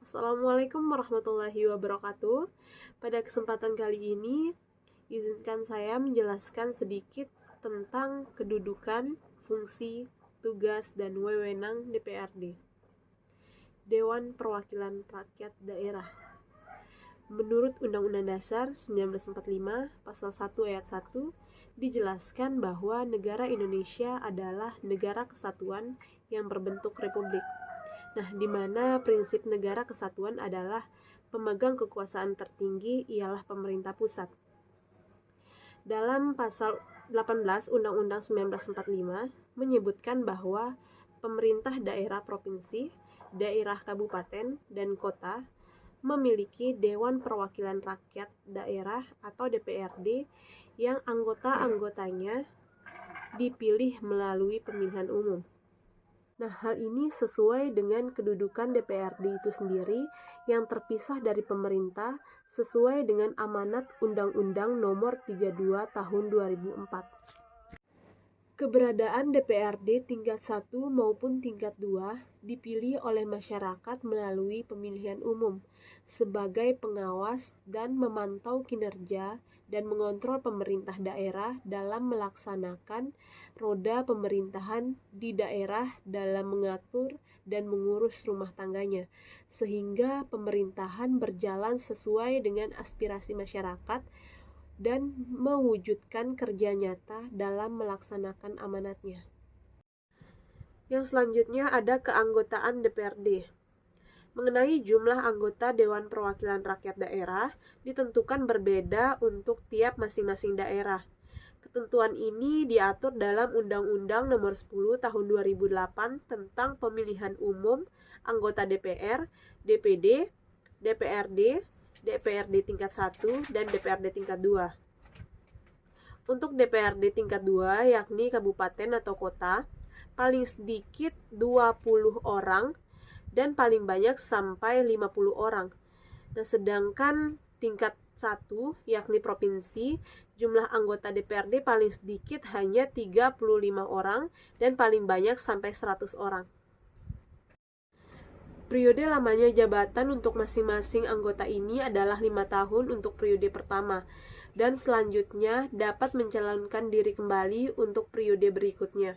Assalamualaikum warahmatullahi wabarakatuh. Pada kesempatan kali ini, izinkan saya menjelaskan sedikit tentang kedudukan, fungsi, tugas, dan wewenang DPRD, Dewan Perwakilan Rakyat Daerah. Menurut Undang-Undang Dasar 1945, Pasal 1 Ayat 1, dijelaskan bahwa negara Indonesia adalah negara kesatuan yang berbentuk republik. Nah, di mana prinsip negara kesatuan adalah pemegang kekuasaan tertinggi ialah pemerintah pusat. Dalam pasal 18 Undang-Undang 1945 menyebutkan bahwa pemerintah daerah provinsi, daerah kabupaten, dan kota memiliki Dewan Perwakilan Rakyat Daerah atau DPRD yang anggota-anggotanya dipilih melalui pemilihan umum. Nah, hal ini sesuai dengan kedudukan DPRD itu sendiri yang terpisah dari pemerintah sesuai dengan amanat Undang-Undang Nomor 32 Tahun 2004. Keberadaan DPRD tingkat 1 maupun tingkat 2 dipilih oleh masyarakat melalui pemilihan umum sebagai pengawas dan memantau kinerja dan mengontrol pemerintah daerah dalam melaksanakan roda pemerintahan di daerah dalam mengatur dan mengurus rumah tangganya, sehingga pemerintahan berjalan sesuai dengan aspirasi masyarakat dan mewujudkan kerja nyata dalam melaksanakan amanatnya. Yang selanjutnya ada keanggotaan DPRD. Mengenai jumlah anggota Dewan Perwakilan Rakyat Daerah ditentukan berbeda untuk tiap masing-masing daerah. Ketentuan ini diatur dalam Undang-Undang Nomor 10 Tahun 2008 tentang Pemilihan Umum Anggota DPR, DPD, DPRD, DPRD tingkat 1, dan DPRD tingkat 2. Untuk DPRD tingkat 2, yakni kabupaten atau kota, paling sedikit 20 orang dan paling banyak sampai 50 orang. Nah, sedangkan tingkat 1, yakni provinsi, jumlah anggota DPRD paling sedikit hanya 35 orang dan paling banyak sampai 100 orang. Periode lamanya jabatan untuk masing-masing anggota ini adalah 5 tahun untuk periode pertama, dan selanjutnya dapat mencalonkan diri kembali untuk periode berikutnya.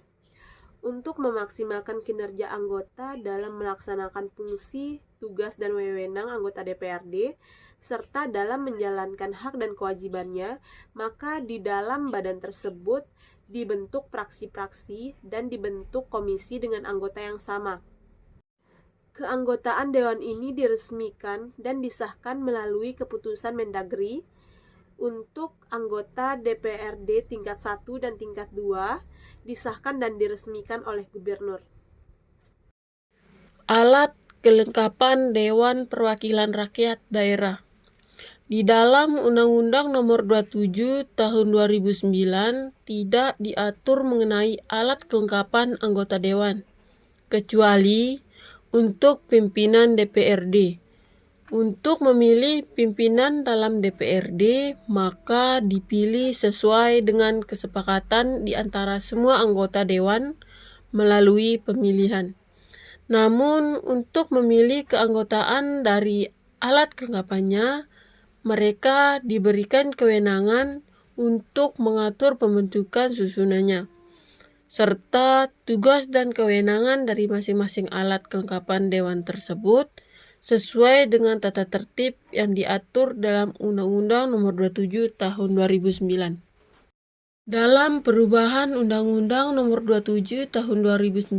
Untuk memaksimalkan kinerja anggota dalam melaksanakan fungsi, tugas, dan wewenang anggota DPRD, serta dalam menjalankan hak dan kewajibannya, maka di dalam badan tersebut dibentuk praksi-praksi dan dibentuk komisi dengan anggota yang sama. Keanggotaan dewan ini diresmikan dan disahkan melalui keputusan Mendagri. Untuk anggota DPRD tingkat 1 dan tingkat 2 disahkan dan diresmikan oleh gubernur. Alat kelengkapan Dewan Perwakilan Rakyat Daerah. Di dalam Undang-Undang Nomor 27 Tahun 2009 tidak diatur mengenai alat kelengkapan anggota dewan, kecuali untuk pimpinan DPRD. Untuk memilih pimpinan dalam DPRD, maka dipilih sesuai dengan kesepakatan di antara semua anggota dewan melalui pemilihan. Namun, untuk memilih keanggotaan dari alat kelengkapannya, mereka diberikan kewenangan untuk mengatur pembentukan susunannya, serta tugas dan kewenangan dari masing-masing alat kelengkapan dewan tersebut sesuai dengan tata tertib yang diatur dalam Undang-Undang Nomor 27 Tahun 2009. Dalam perubahan Undang-Undang Nomor 27 Tahun 2009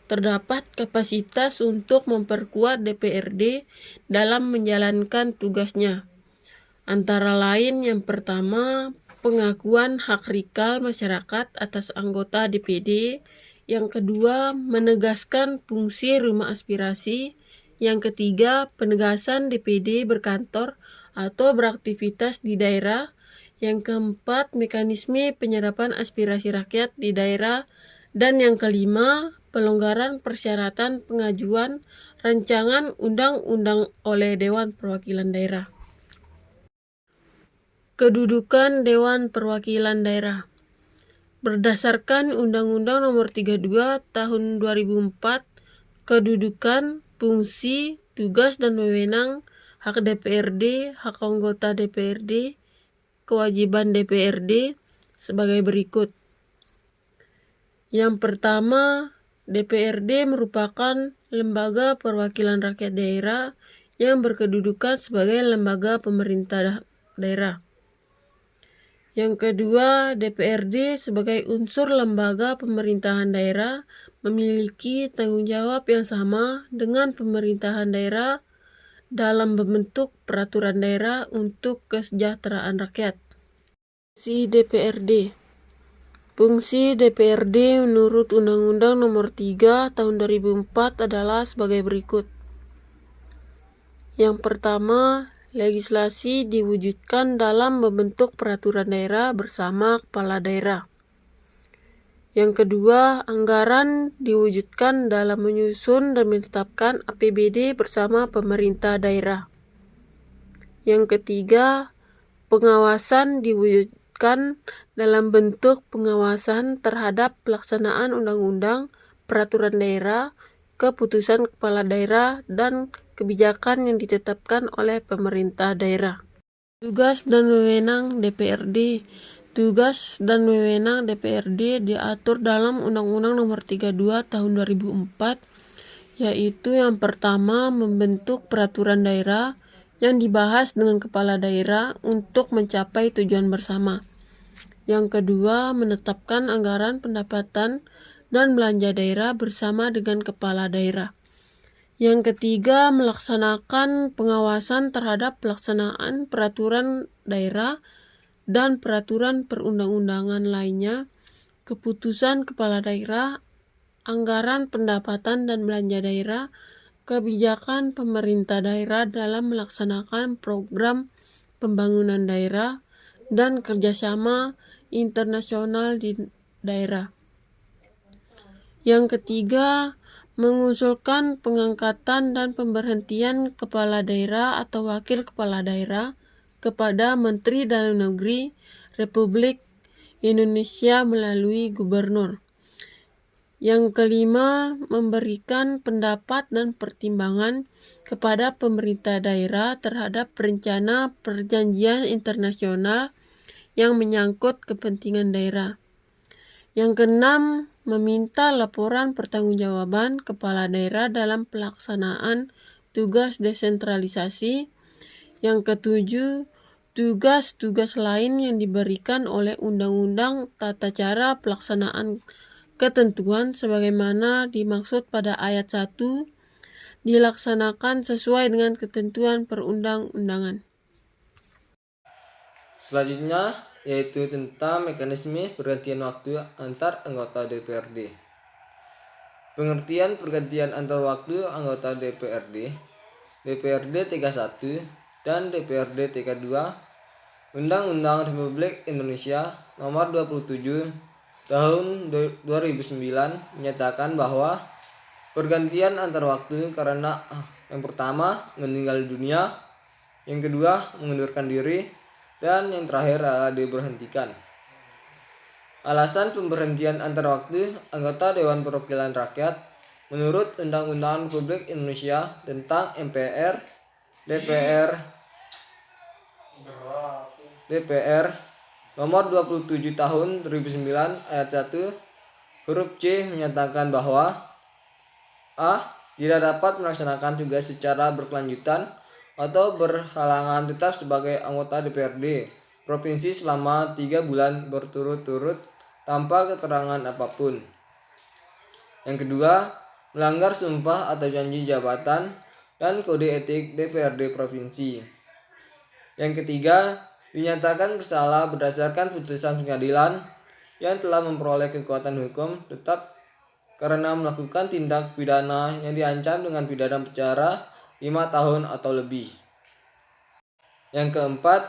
terdapat kapasitas untuk memperkuat DPRD dalam menjalankan tugasnya. Antara lain yang pertama, pengakuan hak rikal masyarakat atas anggota DPD. Yang kedua, menegaskan fungsi rumah aspirasi. Yang ketiga, penegasan DPD berkantor atau beraktivitas di daerah. Yang keempat, mekanisme penyerapan aspirasi rakyat di daerah. Dan yang kelima, pelonggaran persyaratan pengajuan rancangan undang-undang oleh Dewan Perwakilan Daerah. Kedudukan Dewan Perwakilan Daerah. Berdasarkan Undang-Undang Nomor 32 Tahun 2004, kedudukan, fungsi, tugas dan wewenang, hak DPRD, hak anggota DPRD, kewajiban DPRD sebagai berikut. Yang pertama, DPRD merupakan lembaga perwakilan rakyat daerah yang berkedudukan sebagai lembaga pemerintah daerah. Yang kedua, DPRD sebagai unsur lembaga pemerintahan daerah memiliki tanggung jawab yang sama dengan pemerintahan daerah dalam membentuk peraturan daerah untuk kesejahteraan rakyat. Fungsi DPRD. Fungsi DPRD menurut Undang-Undang Nomor 3 Tahun 2004 adalah sebagai berikut. Yang pertama, legislasi diwujudkan dalam membentuk peraturan daerah bersama kepala daerah. Yang kedua, anggaran diwujudkan dalam menyusun dan menetapkan APBD bersama pemerintah daerah. Yang ketiga, pengawasan diwujudkan dalam bentuk pengawasan terhadap pelaksanaan undang-undang, peraturan daerah, keputusan kepala daerah, dan kebijakan yang ditetapkan oleh pemerintah daerah. Tugas dan wewenang DPRD. Tugas dan wewenang DPRD diatur dalam Undang-Undang Nomor 32 Tahun 2004, yaitu yang pertama membentuk peraturan daerah yang dibahas dengan kepala daerah untuk mencapai tujuan bersama. Yang kedua, menetapkan anggaran pendapatan dan belanja daerah bersama dengan kepala daerah. Yang ketiga, melaksanakan pengawasan terhadap pelaksanaan peraturan daerah dan peraturan perundang-undangan lainnya, keputusan kepala daerah, anggaran pendapatan dan belanja daerah, kebijakan pemerintah daerah dalam melaksanakan program pembangunan daerah, dan kerjasama internasional di daerah. Yang ketiga, mengusulkan pengangkatan dan pemberhentian kepala daerah atau wakil kepala daerah kepada Menteri Dalam Negeri Republik Indonesia melalui gubernur. Yang kelima, memberikan pendapat dan pertimbangan kepada pemerintah daerah terhadap rencana perjanjian internasional yang menyangkut kepentingan daerah. Yang keenam, meminta laporan pertanggungjawaban kepala daerah dalam pelaksanaan tugas desentralisasi. Yang ketujuh, tugas-tugas lain yang diberikan oleh Undang-Undang Tata Cara Pelaksanaan Ketentuan sebagaimana dimaksud pada ayat 1 dilaksanakan sesuai dengan ketentuan perundang-undangan. Selanjutnya yaitu tentang mekanisme pergantian waktu antar anggota DPRD. Pengertian pergantian antar waktu anggota DPRD, DPRD tingkat 1 dan DPRD tingkat 2, Undang-Undang Republik Indonesia Nomor 27 Tahun 2009 menyatakan bahwa pergantian antar waktu karena yang pertama meninggal dunia, yang kedua mengundurkan diri, dan yang terakhir adalah diberhentikan. Alasan pemberhentian antar waktu anggota Dewan Perwakilan Rakyat menurut Undang-Undang Republik Indonesia tentang MPR, DPR Nomor 27 Tahun 2009 ayat 1 huruf C menyatakan bahwa A. Tidak dapat melaksanakan tugas secara berkelanjutan atau berhalangan tetap sebagai anggota DPRD provinsi selama 3 bulan berturut-turut tanpa keterangan apapun. Yang kedua, melanggar sumpah atau janji jabatan dan kode etik DPRD provinsi. Yang ketiga, dinyatakan bersalah berdasarkan putusan pengadilan yang telah memperoleh kekuatan hukum tetap karena melakukan tindak pidana yang diancam dengan pidana penjara 5 tahun atau lebih. Yang keempat,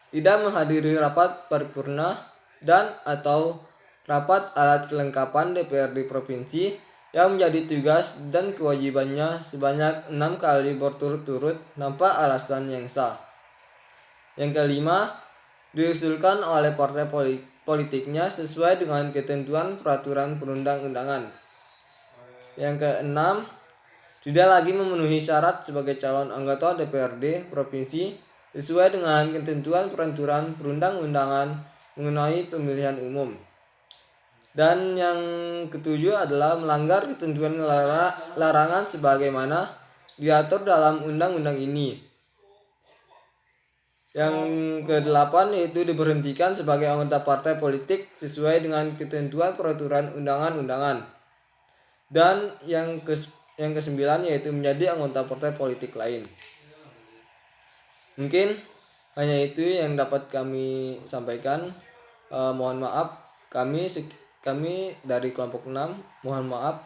tidak menghadiri rapat paripurna dan atau rapat alat kelengkapan DPRD provinsi yang menjadi tugas dan kewajibannya sebanyak 6 kali berturut-turut tanpa alasan yang sah. Yang kelima, diusulkan oleh partai politiknya sesuai dengan ketentuan peraturan perundang-undangan. Yang keenam, tidak lagi memenuhi syarat sebagai calon anggota DPRD provinsi sesuai dengan ketentuan peraturan perundang-undangan mengenai pemilihan umum. Dan yang ketujuh adalah melanggar ketentuan larangan sebagaimana diatur dalam undang-undang ini. Yang kedelapan yaitu diberhentikan sebagai anggota partai politik sesuai dengan ketentuan peraturan undangan-undangan. Dan yang kesembilan yaitu menjadi anggota partai politik lain. Mungkin hanya itu yang dapat kami sampaikan. Mohon maaf kami dari kelompok 6 mohon maaf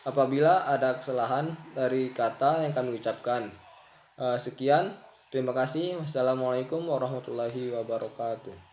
apabila ada kesalahan dari kata yang kami ucapkan. Sekian, terima kasih. Wassalamualaikum warahmatullahi wabarakatuh.